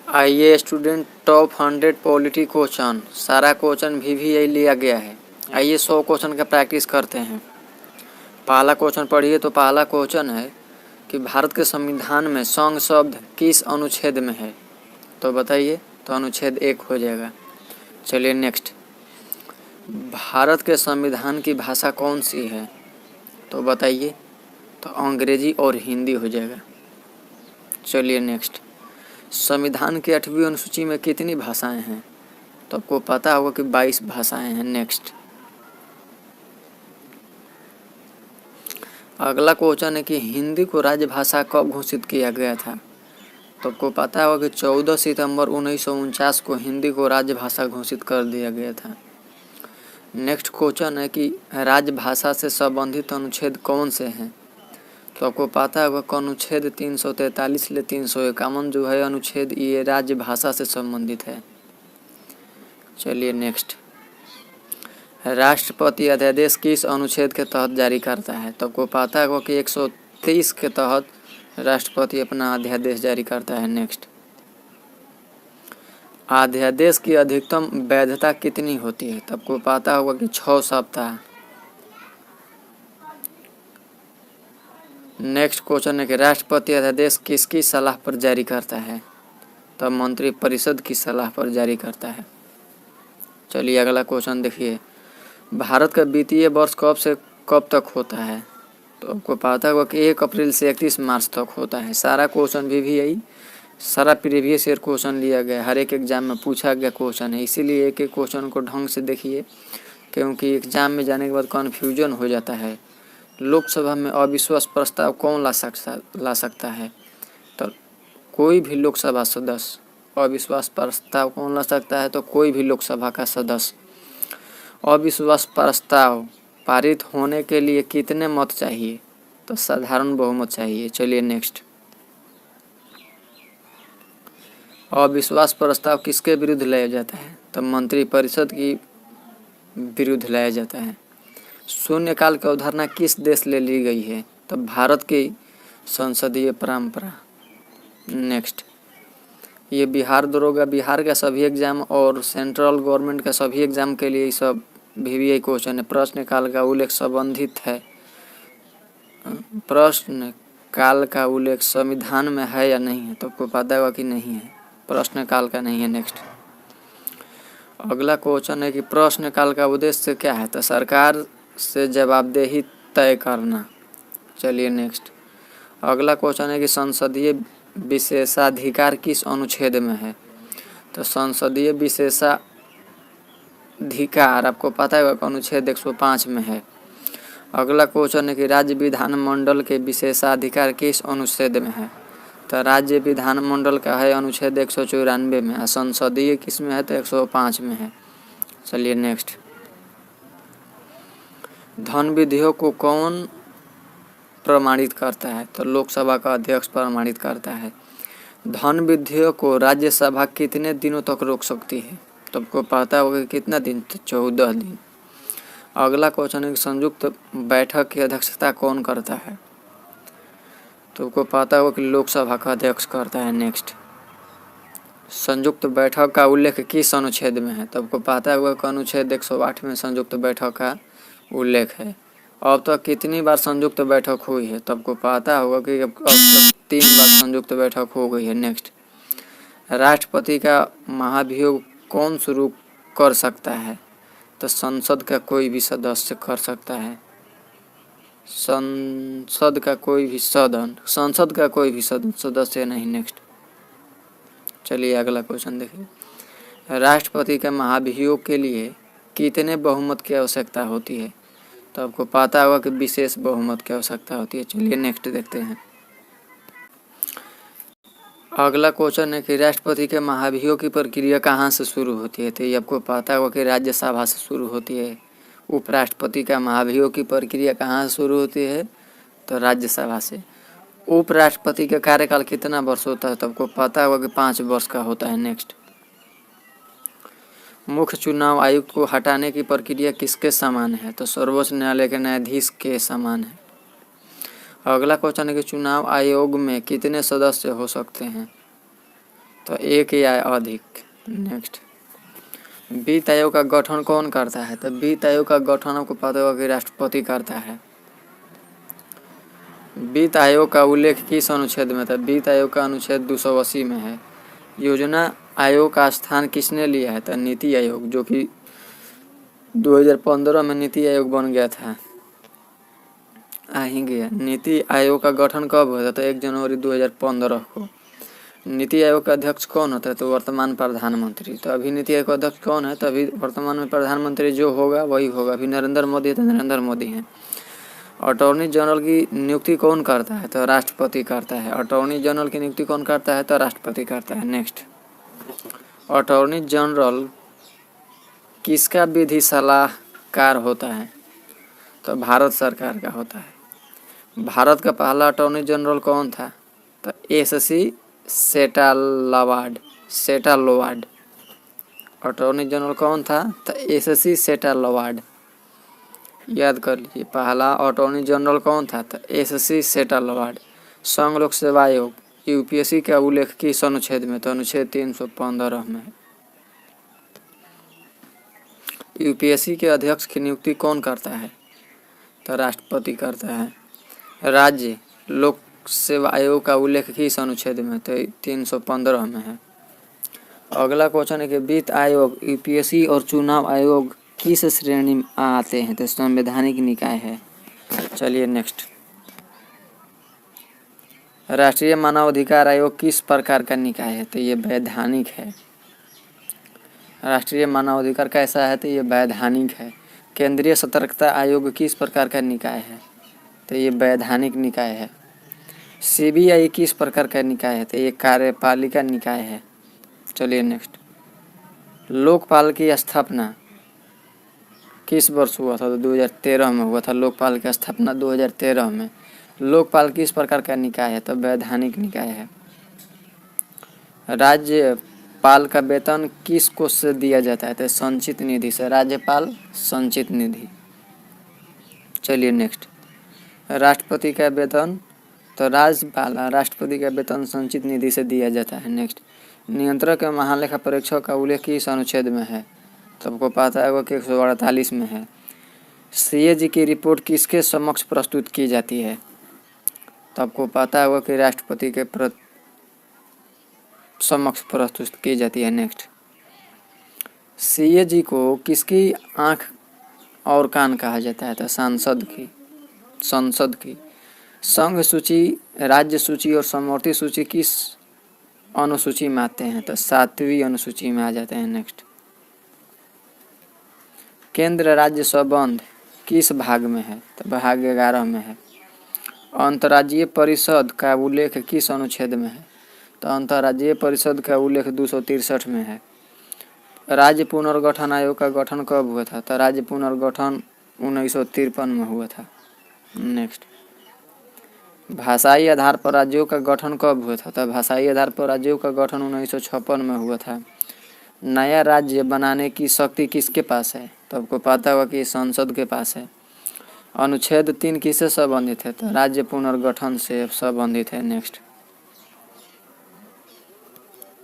आइए student, top 100 polity question, सारा question भी यही लिया गया है। आइए 100 क्वेश्चन का प्रैक्टिस करते हैं। पहला क्वेश्चन पढ़िए। तो पहला क्वेश्चन है कि भारत के संविधान में संघ शब्द किस अनुच्छेद में है? तो बताइए। तो अनुच्छेद 1 हो जाएगा। चलिए नेक्स्ट। भारत के संविधान की भाषा कौन सी है? तो बताइए। तो अंग्रेजी और हिंदी हो जाएगा। चलिए नेक्स्ट। संविधान की 8वीं अनुसूची में कितनी भाषाएं हैं? तो आपको पता होगा कि 22 भाषाएं हैं। नेक्स्ट। अगला क्वेश्चन है कि हिंदी को राजभाषा कब घोषित किया गया था? तो आपको पता होगा कि 14 सितंबर 1949 को हिंदी को राजभाषा घोषित कर दिया गया था। नेक्स्ट क्वेश्चन है कि राजभाषा से संबंधित अनुच्छेद कौन से हैं? तो आपको पता होगा कि अनुच्छेद 343 से 351 जो है अनुच्छेद, ये राजभाषा से संबंधित है। चलिए नेक्स्ट। राष्ट्रपति अध्यादेश किस अनुच्छेद के तहत जारी करता है? तो आपको पता होगा कि 130 के तहत राष्ट्रपति अपना अध्यादेश जारी करता है। नेक्स्ट। अध्यादेश की अधिकतम वैधता कितनी होती है? तो आपको पता होगा कि 6 सप्ताह। नेक्स्ट क्वेश्चन है कि राष्ट्रपति अध्यादेश किसकी सलाह पर जारी करता है? तो मंत्रिपरिषद की सलाह पर जारी करता है। चलिए अगला क्वेश्चन देखिए। भारत का वित्तीय वर्ष कब से कब तक होता है? तो आपको पता होगा कि 1 अप्रैल से 31 मार्च तक होता है। सारा क्वेश्चन भी यही, सारा प्रीवियस ईयर क्वेश्चन लिया गया, हर एक एग्जाम में पूछा गया क्वेश्चन है। इसीलिए एक एक क्वेश्चन को ढंग से देखिए, क्योंकि एग्जाम में जाने के बाद कन्फ्यूजन हो जाता है। लोकसभा में अविश्वास प्रस्ताव कौन ला सकता है? तो कोई भी लोकसभा सदस्य। अविश्वास प्रस्ताव कौन ला सकता है? तो कोई भी लोकसभा का सदस्य। अविश्वास प्रस्ताव पारित होने के लिए कितने मत चाहिए? तो साधारण बहुमत चाहिए। चलिए नेक्स्ट। अविश्वास प्रस्ताव किसके विरुद्ध लाया जाता है? तो मंत्रिपरिषद की विरुद्ध लाया जाता है। शून्यकाल की अवधारणा किस देश ले ली गई है? तो भारत की संसदीय परंपरा। नेक्स्ट। ये बिहार दरोगा, बिहार का सभी एग्जाम और सेंट्रल गवर्नमेंट का सभी एग्जाम के लिए सब भी क्वेश्चन है। प्रश्न काल का उल्लेख संबंधित है, प्रश्न काल का उल्लेख संविधान में है या नहीं है? तो आपको पता होगा कि नहीं है, प्रश्न काल का नहीं है। नेक्स्ट। अगला क्वेश्चन है कि प्रश्न काल का उद्देश्य क्या है? तो सरकार से जवाबदेही तय करना। चलिए नेक्स्ट। अगला क्वेश्चन है कि संसदीय विशेषाधिकार किस अनुच्छेद में है? तो संसदीय विशेषाधिकार आपको पता है अनुच्छेद 105 में है। अगला क्वेश्चन है कि राज्य विधानमंडल के विशेषाधिकार किस अनुच्छेद में है? तो राज्य विधानमंडल का है अनुच्छेद 194 में, संसदीय किस में है? तो 105 में है। चलिए नेक्स्ट। धन विधेयक को कौन प्रमाणित करता है? तो लोकसभा का अध्यक्ष प्रमाणित करता है। धन विधेयक को राज्यसभा कितने दिनों तक रोक सकती है? तो आपको पता होगा कितना दिन? तो 14 दिन। अगला क्वेश्चन है कि संयुक्त बैठक की अध्यक्षता कौन करता है? तो आपको पता होगा कि लोकसभा का अध्यक्ष करता है। नेक्स्ट। संयुक्त बैठक का उल्लेख किस अनुच्छेद में है? तो आपको पता होगा कि अनुच्छेद 108 में संयुक्त बैठक का उल्लेख है। अब तक कितनी बार संयुक्त बैठक हुई है? तो आपको पता होगा कि अब तक 3 बार संयुक्त बैठक हो गई है। नेक्स्ट। राष्ट्रपति का महाभियोग कौन शुरू कर सकता है? तो संसद का कोई भी सदस्य कर सकता है। संसद का कोई भी सदस्य नहीं। नेक्स्ट। चलिए अगला क्वेश्चन देखिए। राष्ट्रपति के महाभियोग के लिए कितने बहुमत की आवश्यकता होती है? तो आपको पता होगा कि विशेष बहुमत की आवश्यकता होती है। चलिए नेक्स्ट देखते हैं। अगला क्वेश्चन है कि राष्ट्रपति के महाभियोग की प्रक्रिया कहाँ से शुरू होती है? तो ये आपको पता होगा कि राज्यसभा से शुरू होती है। उपराष्ट्रपति का महाभियोग की प्रक्रिया कहाँ से शुरू होती है? तो राज्यसभा से। उपराष्ट्रपति का कार्यकाल कितना वर्ष होता है? तो आपको पता होगा कि 5 वर्ष का होता है। नेक्स्ट। मुख्य चुनाव आयुक्त को हटाने की प्रक्रिया किसके समान है? तो सर्वोच्च न्यायालय के न्यायाधीश के समान है। अगला क्वेश्चन है कि चुनाव आयोग में कितने सदस्य हो सकते हैं? तो एक या अधिक। नेक्स्ट, वित्त आयोग का गठन कौन करता है? तो वित्त आयोग का गठन आपको पता होगा कि राष्ट्रपति करता है। वित्त आयोग का उल्लेख किस अनुच्छेद में था? वित्त आयोग का अनुच्छेद 280 में है। योजना आयोग का स्थान किसने लिया है? तो नीति आयोग, जो कि 2015 में नीति आयोग बन गया था। आ ही गया। नीति आयोग का गठन कब हुआ था? तो 1 जनवरी 2015 को। नीति आयोग का अध्यक्ष कौन होता है? तो वर्तमान प्रधानमंत्री। तो अभी नीति आयोग का अध्यक्ष कौन है? तो अभी वर्तमान में प्रधानमंत्री जो होगा वही होगा। अभी नरेंद्र मोदी है तो नरेंद्र मोदी हैं। अटॉर्नी जनरल की नियुक्ति कौन करता है? तो राष्ट्रपति करता है। अटॉर्नी जनरल की नियुक्ति कौन करता है? तो राष्ट्रपति करता है। नेक्स्ट, अटॉर्नी जनरल किसका विधि सलाहकार होता है? तो भारत सरकार का होता है। भारत का पहला अटॉर्नी जनरल कौन था? तो एससी सेटालवाड। अटॉर्नी जनरल कौन था? तो एससी सेटालवाड। याद कर लीजिए, पहला अटॉर्नी जनरल कौन था? तो एससी सेटालवाड। संघ लोक सेवा आयोग यूपीएससी का उल्लेख किस अनुच्छेद में? तो अनुच्छेद 315 में। यूपीएससी के अध्यक्ष की नियुक्ति कौन करता है? तो राष्ट्रपति करता है। राज्य लोक सेवा आयोग का उल्लेख किस अनुच्छेद में? तो 315 में है। अगला क्वेश्चन है कि वित्त आयोग, यूपीएससी और चुनाव आयोग किस श्रेणी में आते हैं? तो संवैधानिक निकाय है। चलिए नेक्स्ट, राष्ट्रीय मानवाधिकार आयोग किस प्रकार का निकाय है? तो ये वैधानिक है। राष्ट्रीय मानवाधिकार कैसा है? तो ये वैधानिक है। केंद्रीय सतर्कता आयोग किस प्रकार का निकाय है? तो ये वैधानिक निकाय है। सीबीआई किस प्रकार का निकाय है? तो ये कार्यपालिका निकाय है। चलिए नेक्स्ट, लोकपाल की स्थापना किस वर्ष हुआ था? तो 2013 में हुआ था। लोकपाल की स्थापना 2013 में। लोकपाल किस प्रकार का निकाय है? तो वैधानिक निकाय है। राज्यपाल का वेतन किस कोष से दिया जाता है? तो संचित निधि से। राज्यपाल संचित निधि। चलिए नेक्स्ट, राष्ट्रपति का वेतन, तो राष्ट्रपति का वेतन संचित निधि से दिया जाता है। नेक्स्ट, नियंत्रक एवं महालेखा परीक्षक का उल्लेख किस अनुच्छेद में है? तो आपको पता है वो कि 148 में है। सीएजी की रिपोर्ट किसके समक्ष प्रस्तुत की जाती है? तो आपको पता होगा कि राष्ट्रपति के समक्ष प्रस्तुत की जाती है। नेक्स्ट, सीएजी को किसकी आंख और कान कहा जाता है? तो संसद की। संघ सूची, राज्य सूची और समवर्ती सूची किस अनुसूची में आते हैं? तो 7वीं अनुसूची में आ जाते हैं। नेक्स्ट, केंद्र राज्य संबंध किस भाग में है? तो भाग 11 में है। अंतर्राज्यीय परिषद का उल्लेख किस अनुच्छेद में है? तो अंतर्राज्यीय परिषद का उल्लेख 263 में है। राज्य पुनर्गठन आयोग का गठन कब हुआ था? तो राज्य पुनर्गठन 1953 में हुआ था। नेक्स्ट, भाषाई आधार पर राज्यों का गठन कब हुआ था? तो भाषाई आधार पर राज्यों का गठन 1956 में हुआ था। नया राज्य बनाने की शक्ति किसके पास है? तो आपको पता होगा कि संसद के पास है। अनुच्छेद 3 किससे संबंधित है? तो राज्य पुनर्गठन से संबंधित है। नेक्स्ट,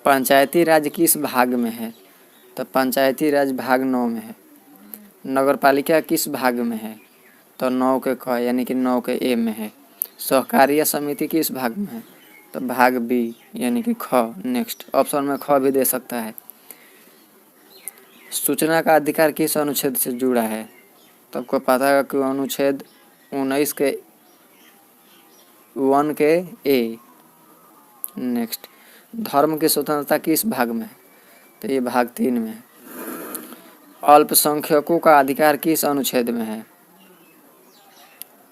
पंचायती राज किस भाग में है? तो पंचायती राज भाग 9 में है। नगरपालिका किस भाग में है? तो 9 के क यानी कि 9 के ए में है। सहकारिता समिति किस भाग में है? तो भाग बी यानी कि ख। नेक्स्ट, ऑप्शन में ख भी दे सकता है। सूचना का अधिकार किस अनुच्छेद से जुड़ा है? तो आपको पता है कि अनुच्छेद 19 के 1 के ए। नेक्स्ट, धर्म की स्वतंत्रता किस भाग में है? तो ये भाग 3 में है। अल्पसंख्यकों का अधिकार किस अनुच्छेद में है?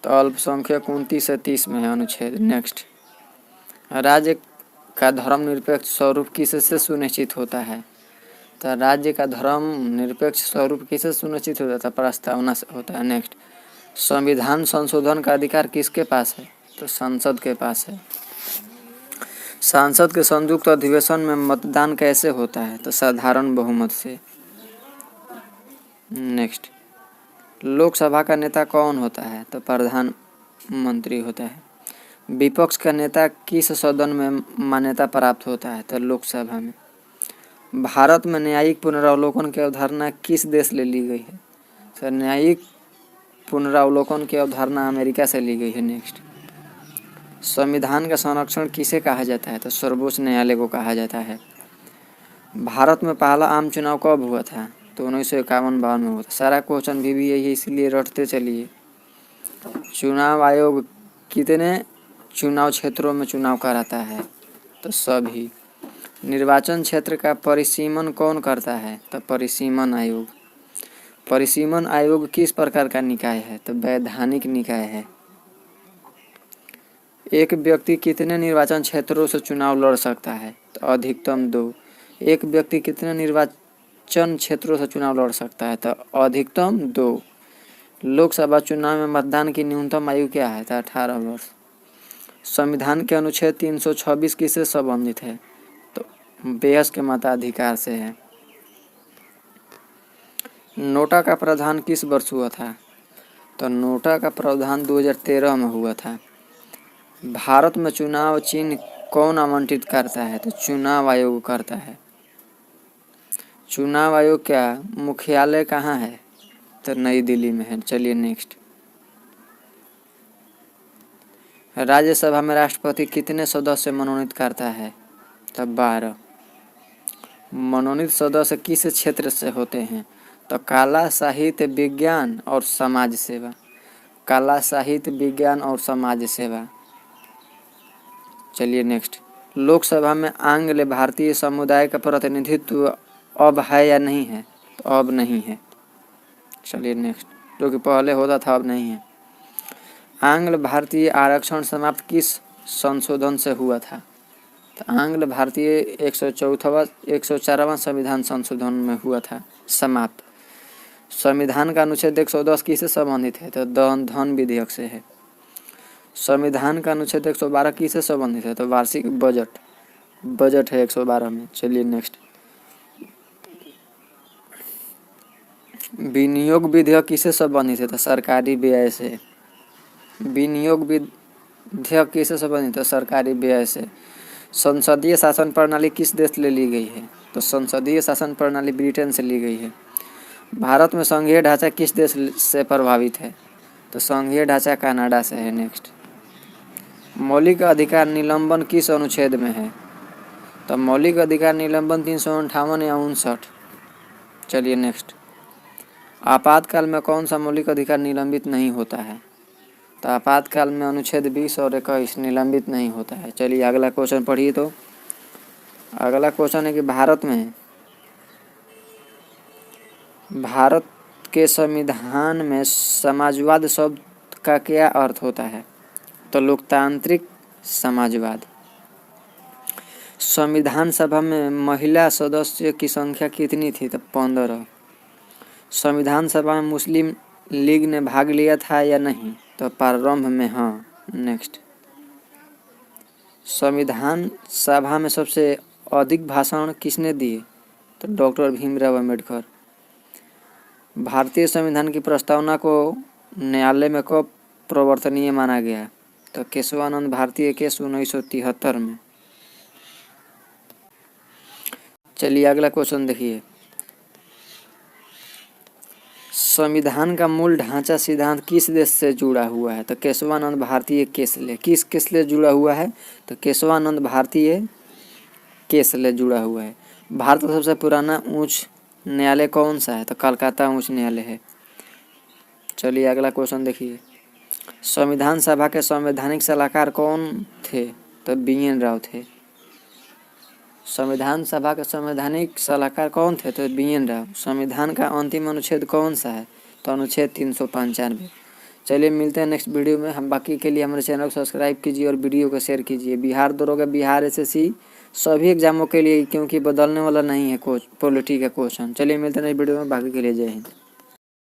तो अल्पसंख्यक 29 से 30 में है अनुच्छेद। नेक्स्ट, राज्य का धर्मनिरपेक्ष स्वरूप किससे सुनिश्चित होता है? तो राज्य का धर्म निरपेक्ष स्वरूप किससे सुनिश्चित होता है? प्रस्तावना से होता है। नेक्स्ट, संविधान संशोधन का अधिकार किसके पास है? तो संसद के पास है। संसद के संयुक्त अधिवेशन में मतदान कैसे होता है? तो साधारण बहुमत से। नेक्स्ट, लोकसभा का नेता कौन होता है? तो प्रधानमंत्री होता है। विपक्ष का नेता किस सदन में मान्यता प्राप्त होता है? तो लोकसभा में। भारत में न्यायिक पुनरावलोकन की अवधारणा किस देश से ली गई है? तो न्यायिक पुनरावलोकन की अवधारणा अमेरिका से ली गई है। नेक्स्ट, संविधान का संरक्षण किसे कहा जाता है? तो सर्वोच्च न्यायालय को कहा जाता है। भारत में पहला आम चुनाव कब हुआ था? तो 1951-52 में हुआ था। सारा क्वेश्चन भी यही है, इसलिए रटते चलिए। चुनाव आयोग कितने चुनाव क्षेत्रों में चुनाव कराता है? तो सभी। निर्वाचन क्षेत्र का परिसीमन कौन करता है? तो परिसीमन आयोग। परिसीमन आयोग किस प्रकार का निकाय है? तो वैधानिक निकाय है। एक व्यक्ति कितने निर्वाचन क्षेत्रों से चुनाव लड़ सकता है? तो अधिकतम 2। एक व्यक्ति कितने निर्वाचन क्षेत्रों से चुनाव लड़ सकता है? तो अधिकतम 2। लोकसभा चुनाव में मतदान की न्यूनतम आयु क्या है? तो 18 वर्ष। संविधान के अनुच्छेद 326 किससे संबंधित है? तो बेहस के मताधिकार से है। नोटा का प्रावधान किस वर्ष हुआ था? तो नोटा का प्रावधान 2013 में हुआ था। भारत में चुनाव चिन्ह कौन आवंटित करता है? तो चुनाव आयोग करता है। चुनाव आयोग का मुख्यालय कहाँ है? तो नई दिल्ली में है। चलिए नेक्स्ट, राज्यसभा में राष्ट्रपति कितने सदस्य मनोनीत करता है? तो 12। मनोनीत सदस्य किस क्षेत्र से होते हैं? तो कला, साहित्य, विज्ञान और समाज सेवा। कला, साहित्य, विज्ञान और समाज सेवा। चलिए नेक्स्ट, लोकसभा में आंग्ल भारतीय समुदाय का प्रतिनिधित्व अब है या नहीं है? तो अब नहीं है। चलिए नेक्स्ट, जो कि पहले होता था अब नहीं है। आंग्ल भारतीय आरक्षण समाप्त किस संशोधन से हुआ था? तो आंग्ल भारतीय 104वां संविधान संशोधन में हुआ था समाप्त। संविधान का अनुच्छेद 110 किससे संबंधित है? तो धन विधेयक से है। संविधान का अनुच्छेद 112 किससे संबंधित है? तो वार्षिक बजट है 112 में। चलिए नेक्स्ट, विनियोग विधेयक किससे संबंधित है? तो सरकारी व्यय से। विनियोग विधेयक किससे संबंधित है? सरकारी व्यय से। संसदीय शासन प्रणाली किस देश से ली गई है? तो संसदीय शासन प्रणाली ब्रिटेन से ली गई है। भारत में संघीय ढांचा किस देश से प्रभावित है? तो संघीय ढांचा कनाडा से है। नेक्स्ट, मौलिक अधिकार निलंबन किस अनुच्छेद में है? तो मौलिक अधिकार निलंबन 358 या 59। चलिए नेक्स्ट, आपातकाल में कौन सा मौलिक अधिकार निलंबित नहीं होता है? तो आपातकाल में अनुच्छेद 20 और 21 निलंबित नहीं होता है। चलिए अगला क्वेश्चन पढ़िए। तो अगला क्वेश्चन है कि भारत के संविधान में समाजवाद शब्द का क्या अर्थ होता है? तो लोकतांत्रिक समाजवाद। संविधान सभा में महिला सदस्य की संख्या कितनी थी? तो 15। संविधान सभा में मुस्लिम लीग ने भाग लिया था या नहीं? तो प्रारंभ में हाँ। नेक्स्ट, संविधान सभा में सबसे अधिक भाषण किसने दिए? तो डॉक्टर भीमराव अम्बेडकर। भारतीय संविधान की प्रस्तावना को न्यायालय में कब प्रवर्तनीय माना गया? तो केशवानंद भारतीय केस 1973 में। चलिए अगला क्वेश्चन देखिए, संविधान का मूल ढांचा सिद्धांत किस देश से जुड़ा हुआ है? तो केशवानंद भारतीय केसले। किस केसले जुड़ा हुआ है? तो केशवानंद भारतीय केसले जुड़ा हुआ है। भारत का सबसे पुराना उच्च न्यायालय कौन सा है? तो कलकत्ता उच्च न्यायालय है। चलिए अगला क्वेश्चन देखिए, संविधान सभा के संवैधानिक सलाहकार कौन थे? तो BN राव थे। संविधान सभा के संवैधानिक सलाहकार कौन थे? तो BN राव। संविधान का अंतिम अनुच्छेद कौन सा है? तो अनुच्छेद 395। चलिए मिलते हैं नेक्स्ट वीडियो में। हम बाकी के लिए हमारे चैनल को सब्सक्राइब कीजिए और वीडियो को शेयर कीजिए। बिहार दरोगा, बिहार SSC सभी एग्जामों के लिए, क्योंकि बदलने वाला नहीं है पॉलिटी का क्वेश्चन। चलिए मिलते हैं नेक्स्ट वीडियो में, बाकी के लिए जय हिंद।